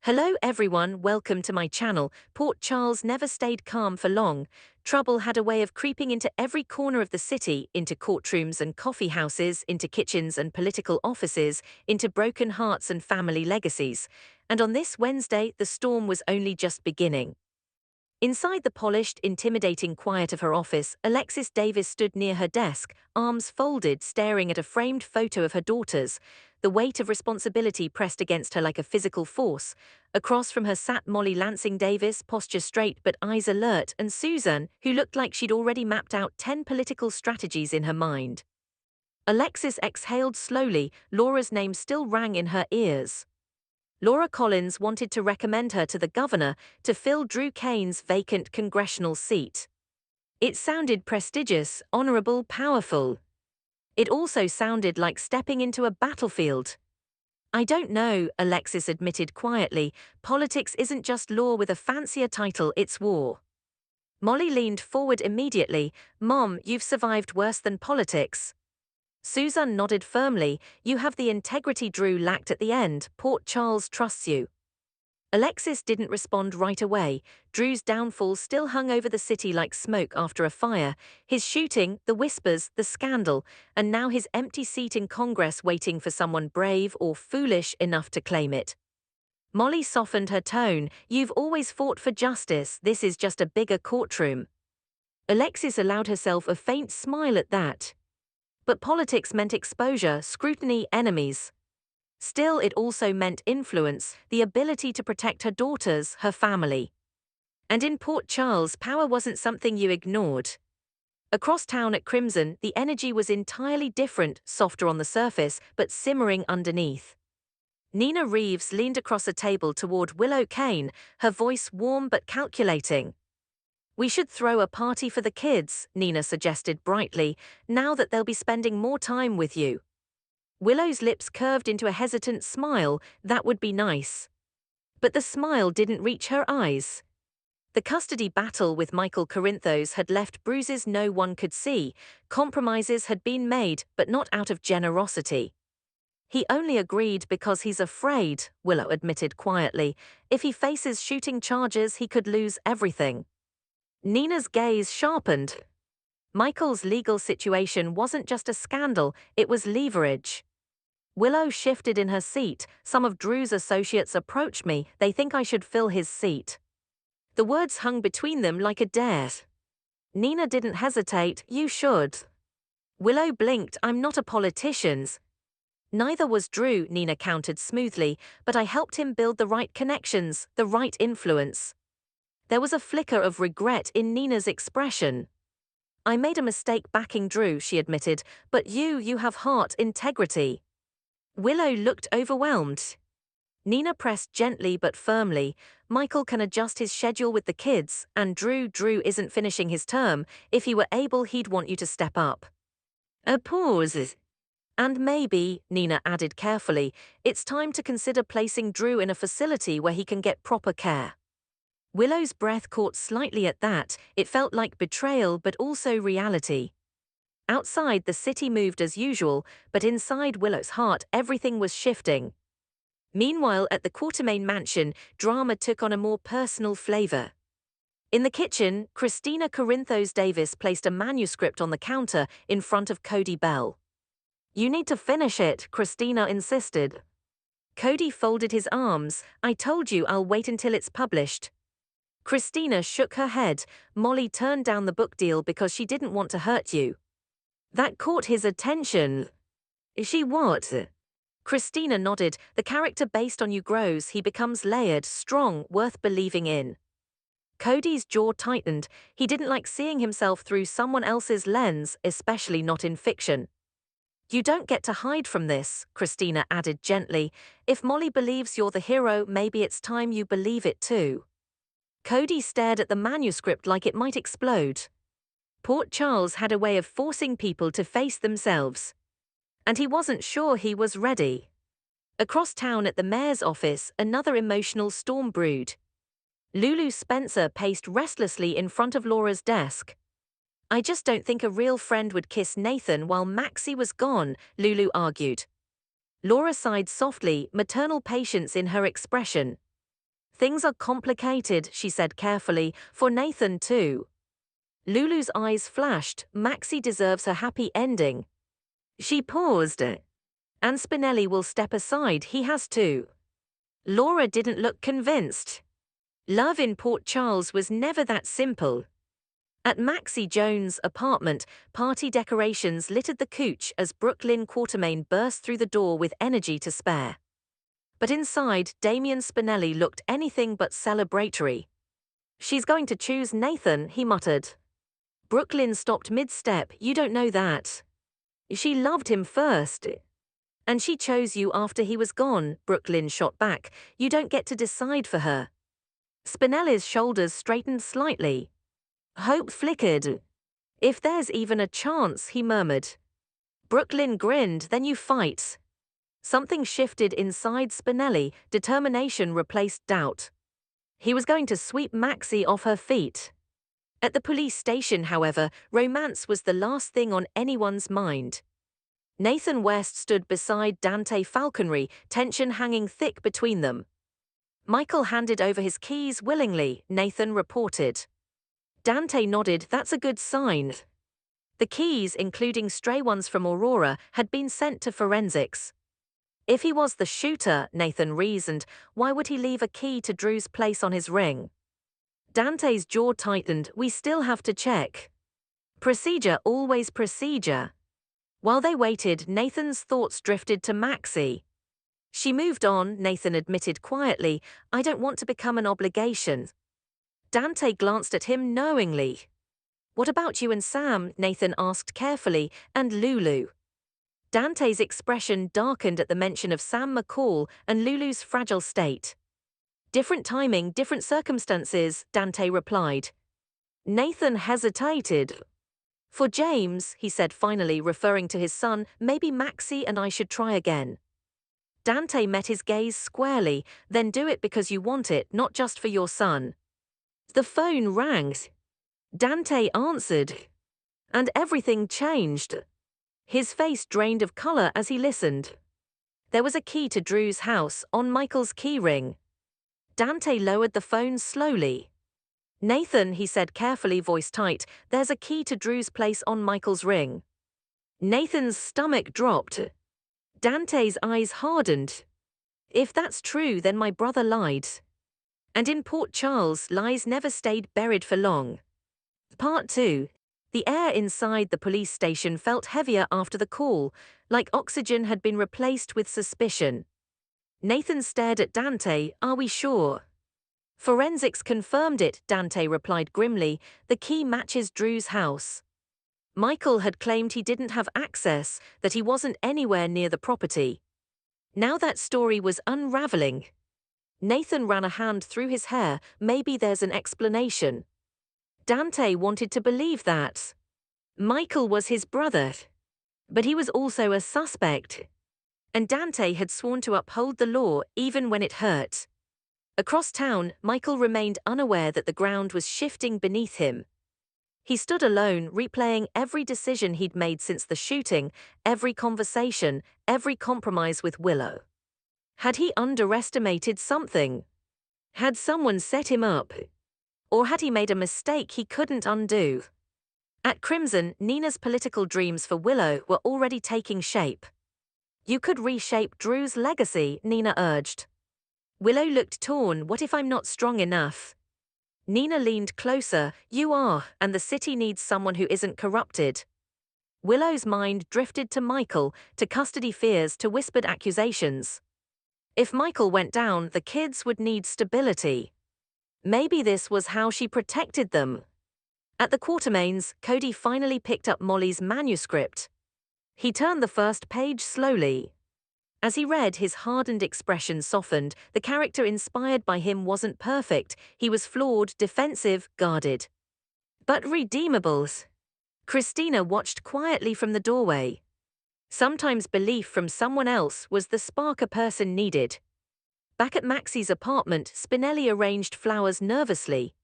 Hello everyone, welcome to my channel. Port Charles never stayed calm for long. Trouble had a way of creeping into every corner of the city, into courtrooms and coffee houses, into kitchens and political offices, into broken hearts and family legacies. And on this Wednesday, the storm was only just beginning. Inside the polished, intimidating quiet of her office, Alexis Davis stood near her desk, arms folded, staring at a framed photo of her daughters. The weight of responsibility pressed against her like a physical force. Across from her sat Molly Lansing Davis, posture straight but eyes alert, and Susan, who looked like she'd already mapped out 10 political strategies in her mind. Alexis exhaled slowly, Laura's name still rang in her ears. Laura Collins wanted to recommend her to the governor to fill Drew Kane's vacant congressional seat. It sounded prestigious, honorable, powerful. It also sounded like stepping into a battlefield. I don't know, Alexis admitted quietly. Politics isn't just law with a fancier title, it's war. Molly leaned forward immediately. Mom, you've survived worse than politics. Susan nodded firmly. You have the integrity Drew lacked at the end. Port Charles trusts you. Alexis didn't respond right away. Drew's downfall still hung over the city like smoke after a fire. His shooting, the whispers, the scandal, and now his empty seat in Congress waiting for someone brave or foolish enough to claim it. Molly softened her tone. You've always fought for justice. This is just a bigger courtroom. Alexis allowed herself a faint smile at that. But politics meant exposure, scrutiny, enemies. Still, it also meant influence, the ability to protect her daughters, her family. And in Port Charles, power wasn't something you ignored. Across town at Crimson, the energy was entirely different, softer on the surface, but simmering underneath. Nina Reeves leaned across a table toward Willow Kane, her voice warm but calculating. We should throw a party for the kids, Nina suggested brightly, now that they'll be spending more time with you. Willow's lips curved into a hesitant smile. That would be nice. But the smile didn't reach her eyes. The custody battle with Michael Corinthos had left bruises no one could see. Compromises had been made, but not out of generosity. He only agreed because he's afraid, Willow admitted quietly. If he faces shooting charges, he could lose everything. Nina's gaze sharpened. Michael's legal situation wasn't just a scandal, it was leverage. Willow shifted in her seat. Some of Drew's associates approached me. They think I should fill his seat. The words hung between them like a dare. Nina didn't hesitate. You should. Willow blinked. I'm not a politician. Neither was Drew, Nina countered smoothly, but I helped him build the right connections, the right influence. There was a flicker of regret in Nina's expression. I made a mistake backing Drew, she admitted, but you have heart, integrity. Willow looked overwhelmed. Nina pressed gently but firmly. Michael can adjust his schedule with the kids, and Drew isn't finishing his term. If he were able, he'd want you to step up. A pause. And maybe, Nina added carefully, it's time to consider placing Drew in a facility where he can get proper care. Willow's breath caught slightly at that. It felt like betrayal but also reality. Outside, the city moved as usual, but inside Willow's heart, everything was shifting. Meanwhile, at the Quartermain mansion, drama took on a more personal flavor. In the kitchen, Christina Corinthos Davis placed a manuscript on the counter in front of Cody Bell. You need to finish it, Christina insisted. Cody folded his arms. I told you I'll wait until it's published. Christina shook her head. Molly turned down the book deal because she didn't want to hurt you. That caught his attention. Is she what? Christina nodded. The character based on you grows, he becomes layered, strong, worth believing in. Cody's jaw tightened. He didn't like seeing himself through someone else's lens, especially not in fiction. You don't get to hide from this, Christina added gently. If Molly believes you're the hero, maybe it's time you believe it too. Cody stared at the manuscript like it might explode. Port Charles had a way of forcing people to face themselves. And he wasn't sure he was ready. Across town at the mayor's office, another emotional storm brewed. Lulu Spencer paced restlessly in front of Laura's desk. I just don't think a real friend would kiss Nathan while Maxie was gone, Lulu argued. Laura sighed softly, maternal patience in her expression. Things are complicated, she said carefully, for Nathan too. Lulu's eyes flashed. Maxie deserves her happy ending. She paused. And Spinelli will step aside, he has to. Laura didn't look convinced. Love in Port Charles was never that simple. At Maxie Jones' apartment, party decorations littered the couch as Brooklyn Quartermain burst through the door with energy to spare. But inside, Damien Spinelli looked anything but celebratory. She's going to choose Nathan, he muttered. Brooklyn stopped mid-step. You don't know that. She loved him first. And she chose you after he was gone, Brooklyn shot back. You don't get to decide for her. Spinelli's shoulders straightened slightly. Hope flickered. If there's even a chance, he murmured. Brooklyn grinned. Then you fight. Something shifted inside Spinelli. Determination replaced doubt. He was going to sweep Maxie off her feet. At the police station, however, romance was the last thing on anyone's mind. Nathan West stood beside Dante Falconeri, tension hanging thick between them. Michael handed over his keys willingly, Nathan reported. Dante nodded. That's a good sign. The keys, including stray ones from Aurora, had been sent to forensics. If he was the shooter, Nathan reasoned, why would he leave a key to Drew's place on his ring? Dante's jaw tightened. We still have to check. Procedure, always procedure. While they waited, Nathan's thoughts drifted to Maxie. She moved on, Nathan admitted quietly. I don't want to become an obligation. Dante glanced at him knowingly. What about you and Sam? Nathan asked carefully, and Lulu. Dante's expression darkened at the mention of Sam McCall and Lulu's fragile state. Different timing, different circumstances, Dante replied. Nathan hesitated. For James, he said finally, referring to his son, maybe Maxie and I should try again. Dante met his gaze squarely. Then do it because you want it, not just for your son. The phone rang. Dante answered. And everything changed. His face drained of color as he listened. There was a key to Drew's house on Michael's keyring. Dante lowered the phone slowly. Nathan, he said carefully, voice tight, there's a key to Drew's place on Michael's ring. Nathan's stomach dropped. Dante's eyes hardened. If that's true, then my brother lied. And in Port Charles, lies never stayed buried for long. Part 2. The air inside the police station felt heavier after the call, like oxygen had been replaced with suspicion. Nathan stared at Dante. Are we sure? Forensics confirmed it, Dante replied grimly. The key matches Drew's house. Michael had claimed he didn't have access, that he wasn't anywhere near the property. Now that story was unraveling. Nathan ran a hand through his hair. Maybe there's an explanation. Dante wanted to believe that. Michael was his brother. But he was also a suspect. And Dante had sworn to uphold the law even when it hurt. Across town, Michael remained unaware that the ground was shifting beneath him. He stood alone, replaying every decision he'd made since the shooting, every conversation, every compromise with Willow. Had he underestimated something? Had someone set him up? Or had he made a mistake he couldn't undo? At Crimson, Nina's political dreams for Willow were already taking shape. You could reshape Drew's legacy, Nina urged. Willow looked torn. What if I'm not strong enough? Nina leaned closer. You are, and the city needs someone who isn't corrupted. Willow's mind drifted to Michael, to custody fears, to whispered accusations. If Michael went down, the kids would need stability. Maybe this was how she protected them. At the Quartermains, Cody finally picked up Molly's manuscript. He turned the first page slowly. As he read, his hardened expression softened. The character inspired by him wasn't perfect. He was flawed, defensive, guarded. But redeemable. Christina watched quietly from the doorway. Sometimes belief from someone else was the spark a person needed. Back at Maxie's apartment, Spinelli arranged flowers nervously.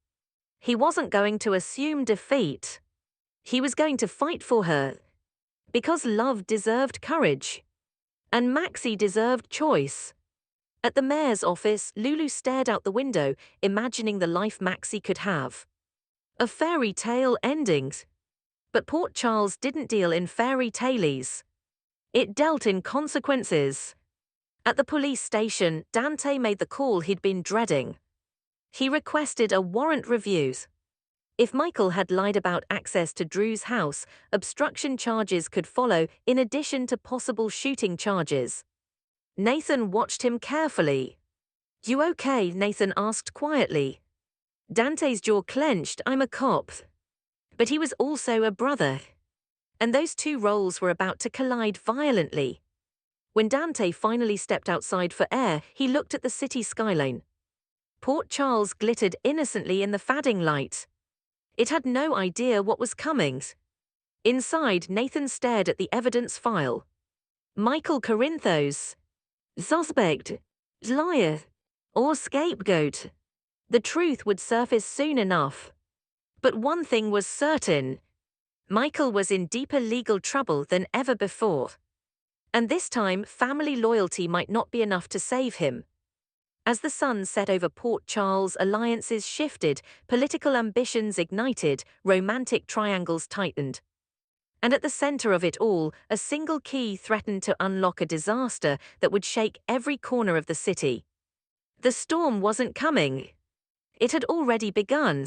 He wasn't going to assume defeat. He was going to fight for her. Because love deserved courage. And Maxie deserved choice. At the mayor's office, Lulu stared out the window, imagining the life Maxie could have. A fairy tale ending. But Port Charles didn't deal in fairy tales. It dealt in consequences. At the police station, Dante made the call he'd been dreading. He requested a warrant review. If Michael had lied about access to Drew's house, obstruction charges could follow in addition to possible shooting charges. Nathan watched him carefully. "You okay?" Nathan asked quietly. Dante's jaw clenched. "I'm a cop." But he was also a brother. And those two roles were about to collide violently. When Dante finally stepped outside for air, he looked at the city skyline. Port Charles glittered innocently in the fading light. It had no idea what was coming. Inside, Nathan stared at the evidence file. Michael Corinthos. Suspect. Liar. Or scapegoat. The truth would surface soon enough. But one thing was certain. Michael was in deeper legal trouble than ever before. And this time, family loyalty might not be enough to save him. As the sun set over Port Charles, alliances shifted, political ambitions ignited, romantic triangles tightened. And at the center of it all, a single key threatened to unlock a disaster that would shake every corner of the city. The storm wasn't coming. It had already begun.